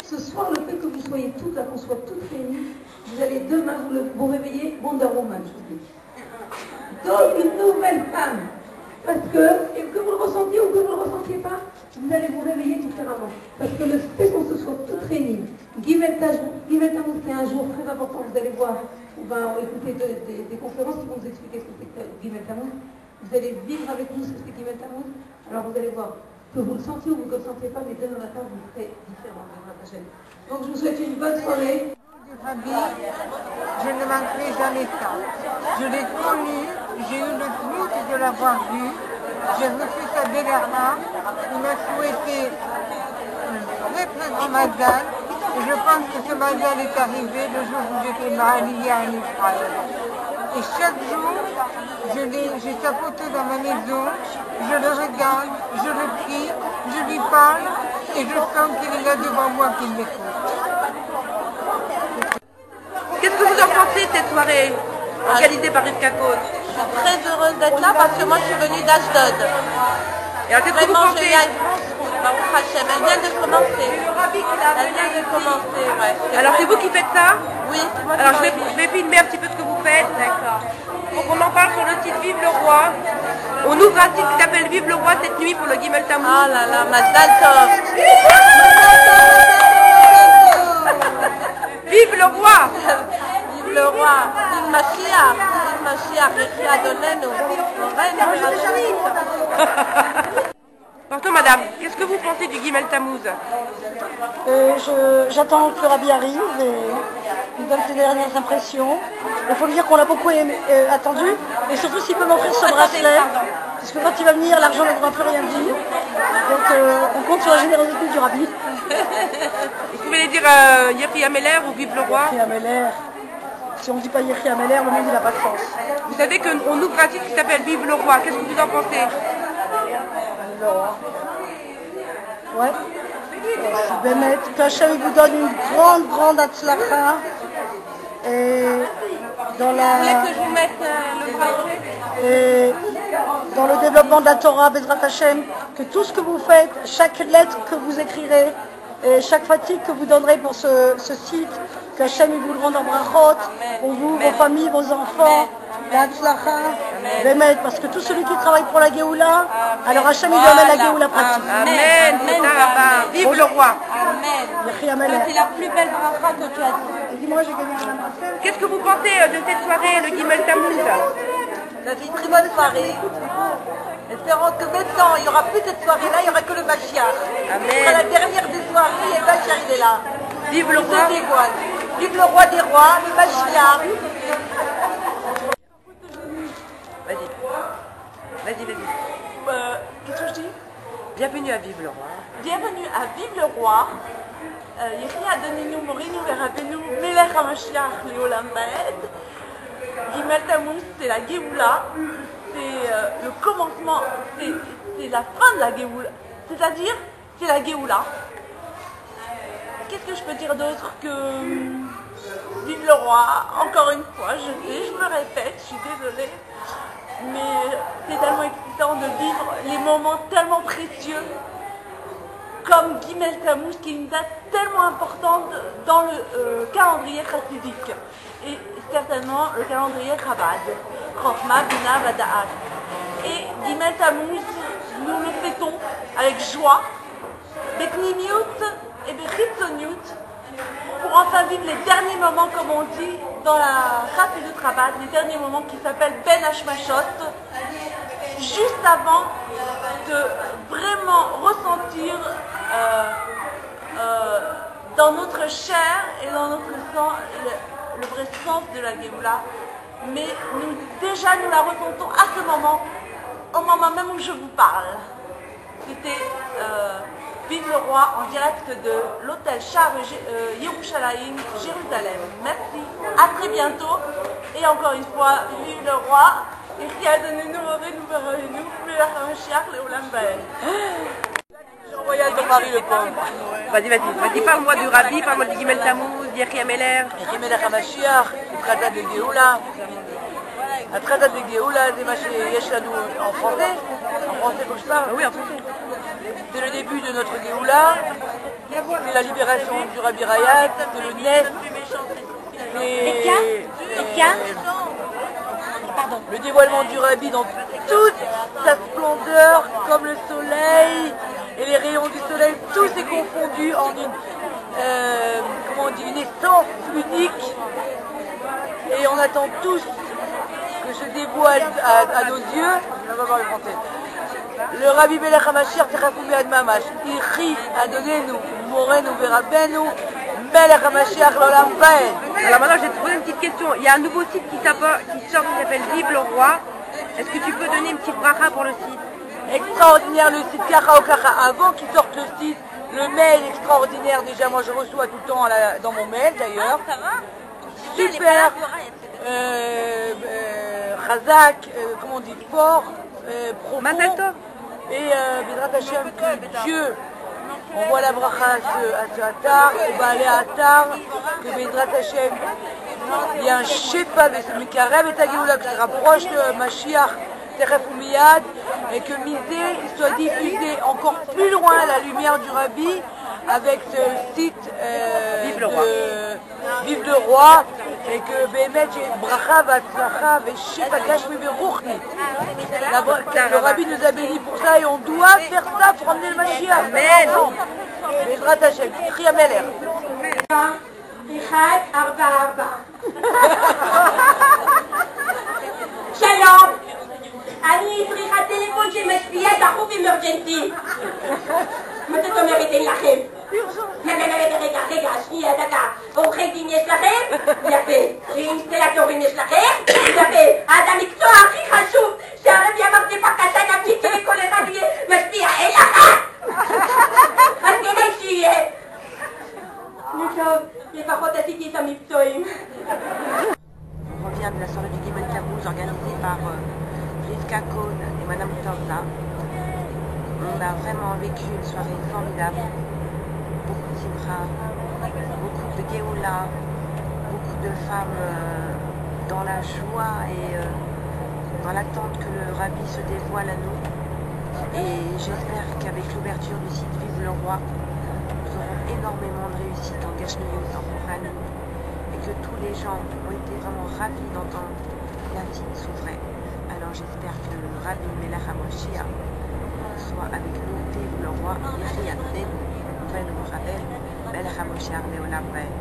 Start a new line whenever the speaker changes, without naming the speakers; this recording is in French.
Ce soir, le fait que vous soyez toutes là, qu'on soit toutes réunies, vous allez demain vous réveiller Wonder Woman, je vous dis. Donc une nouvelle femme. Parce que vous le ressentiez ou que vous ne le ressentiez pas, vous allez vous réveiller différemment. Parce que le fait qu'on se soit toutes réunies, Gimel Tammuz, c'est un jour très important, vous allez voir, on va écouter des conférences qui vont vous expliquer ce que c'est que Gimel Tammuz. Vous allez vivre avec nous ce que c'est Gimel Tammuz. Alors vous allez voir, que vous le sentiez ou que vous ne le sentiez pas, mais demain matin, vous serez différent. Donc je vous souhaite une bonne soirée.
Je ne manquerai jamais ça. Je l'ai connu, j'ai eu le luxe de l'avoir vu. J'ai reçu sa belle arme. Il m'a souhaité un très très grand mazal. Et je pense que ce mazal est arrivé le jour où j'étais mariée en Israël. Et chaque jour, j'ai sa photo dans ma maison, je le regarde, je le prie, je lui parle et je sens qu'il est là devant moi, qu'il m'écoute.
Qu'est-ce que vous en pensez de cette soirée organisée par Rivka Cohn?
Je suis très heureuse d'être là parce que moi je suis venue d'Ashdod.
Et alors qu'est-ce que vous pensez?
Elle vient de commencer. Elle vient de commencer, ouais.
Alors c'est vous qui faites ça?
Oui.
Alors je vais filmer un petit peu ce que vous faites.
D'accord.
Donc on en parle sur le site Vive le Roi. On ouvre un site qui s'appelle Vive le Roi cette nuit pour le Gimel Tammuz.
Ah là là, Mazal Tov.
Vive le Roi.
Vive le Roi. Vive Mashiach. Vive Mashiach. Yehi Adonenu.
Pardon madame, qu'est-ce que vous pensez du Gimel Tammuz?
J'attends que Rabbi arrive et il donne ses dernières impressions. Il faut lui dire qu'on l'a beaucoup attendu et surtout s'il peut m'offrir ce bracelet. Parce que quand il va venir, l'argent ne devra plus rien dire. Donc on compte sur la générosité du Rabbi.
Vous pouvez dire Yehi Ameler ou Vive le Roi?
Yehi Ameler. Si on ne dit pas Yehi Ameler, le monde il n'a pas de sens.
Vous savez qu'on ouvre un site qui s'appelle Vive le Roi. Qu'est-ce que vous en pensez?
Ouais. Bémet, que Hachem vous donne une grande hatzlacha. Et dans la...
Vous voulez que je vous mette le bracelet?
Et dans le développement de la Torah, Bezrat Hachem, que tout ce que vous faites, chaque lettre que vous écrirez, et chaque fatigue que vous donnerez pour ce site, que Hachem vous le rende en brachot, pour vous, vos familles, vos enfants, la hatzlacha, Bémet, parce que tout celui qui travaille pour la Géoula, alors Hachem il lui amène la Géoula pratique.
Amen, vive le Roi.
Amen. C'est la plus belle bracha que tu as dit.
Dis-moi, j'ai gagné un bracelet.
Qu'est-ce que vous pensez de cette soirée, le Gimel Tammuz?
C'est une très bonne soirée. Espérons que maintenant, il n'y aura plus cette soirée-là, il n'y aura que le Mashiach.
Amen.
Ce sera la dernière des soirées et le Mashiach il est là.
Vive le Roi.
Vive le Roi des Rois, le Mashiach.
Vas-y.
Qu'est-ce que je dis?
Bienvenue à Vive le Roi.
Bienvenue à Vive le Roi. Yehi Adonenu Morinu Verabenu Melech HaMashiach Leolam Vaed. Gimel Tammuz, c'est la Géoula. C'est le commencement, c'est la fin de la Géoula. C'est-à-dire, c'est la Géoula. Qu'est-ce que je peux dire d'autre que Vive le Roi? Encore une fois, je me répète, je suis désolée. Mais c'est tellement excitant de vivre les moments tellement précieux comme Gimel Tammuz, qui est une date tellement importante dans le calendrier chassidique et certainement le calendrier Chabad, Chochma, Bina, Vada'at. Et Gimel Tammuz, nous le fêtons avec joie, Beknimiut et Bechitzoniut, pour enfin vivre les derniers moments, comme on dit dans la Chassidut Chabad, les derniers moments qui s'appellent Ben Hashmashot, juste avant de vraiment ressentir dans notre chair et dans notre sang le vrai sens de la Géoula. Mais déjà nous la ressentons à ce moment, au moment même où je vous parle. C'était Vive le Roi en direct de l'hôtel Shar Yerushalayim, Jérusalem. Merci, à très bientôt. Et encore une fois, Vive le Roi. Et qui a donné nous, nous, Melech HaMashiach Leolam Vaed. Jean Royal de Paris le pauvre.
Vas-y, parle-moi du Rabbi, parle-moi de Gimel Tammuz, d'Yechia Meler.
Yechia Meler HaMashiach, le traité de Géoula. Le traité de Géoula, c'est Yesh Lanu en français. En français, faut que je parle.
Ah oui, en français.
C'est le début de notre Géoula. C'est la libération du Rabbi Rayat, c'est le Nef. Le dévoilement du Rabbi dans toute sa splendeur, comme le soleil et les rayons du soleil, tout est confondu en une essence unique. Et on attend tous que se dévoile à nos yeux. On va voir le français. Le Rabbi Melech HaMashiach Techafoumi Ad Mamash. Ichi Adonenu Morenu Verabenu Melech HaMashiach L'Olam Vaed.
Alors maintenant, je vais te poser une petite question. Il y a un nouveau site qui sort qui s'appelle Vive le Roi. Est-ce que tu peux donner une petite bracha pour le site?
Extraordinaire le site Kacha Okacha. Avant qu'il sorte le site, le mail extraordinaire. Déjà, moi je reçois tout le temps dans mon mail d'ailleurs. Super. Chazak, comment on dit, fort, profond. Et Bezrat Hashem, que Dieu envoie la bracha à ce Atar, au Baalé Atar, que Bezrat Hashem, il y a un Shepa, Mekarev et Agéoula, qui se rapproche de Mashiach, Teref ou Miyad, et que Misé soit diffusé encore plus loin la lumière du Rabbi, avec ce site
Vive le Roi.
Vive le Roi, et que Bémet j'ai bracha v'atzlacha v'sheba gashmi v'ruchni. Le Rabbi nous a bénis pour ça et on doit faire ça pour emmener le Mashiach.
Amen.
Bezrat Hashem, Yechia Meler.
Shalom. אני צריכה טלפון שמשפיע דחוף אמרג'נסי. מתי זאת אומרת אין לכם? רגע, שנייה, דקה. עורכי דין יש לכם? יפה. אינסטלטורים יש לכם? יפה. אז המקצוע הכי חשוב שהרבי אמר זה בקשה נפשית שלכל אחד יהיה משפיע. אין לך! אז כדי שיהיה. טוב, לפחות עשיתי את המקצועים.
On revient de la soirée du Gimel Tammuz organisée par Rivka Cohn et Madame Tavna. On a vraiment vécu une soirée formidable. Beaucoup de simcha, beaucoup de Géoula, beaucoup de femmes dans la joie et dans l'attente que le Rabbi se dévoile à nous. Et j'espère qu'avec l'ouverture du site Vive le Roi, nous aurons énormément de réussite en Gashmiyut, en Kohanim, et que tous les gens ont été vraiment ravis d'entendre la signe souveraine. Alors j'espère que le Rabbi Melech HaMashiach soit avec nous, Vive le Roi, Yechia Adonenu Morenu Verabenu Melech HaMashiach L'Olam Vaed.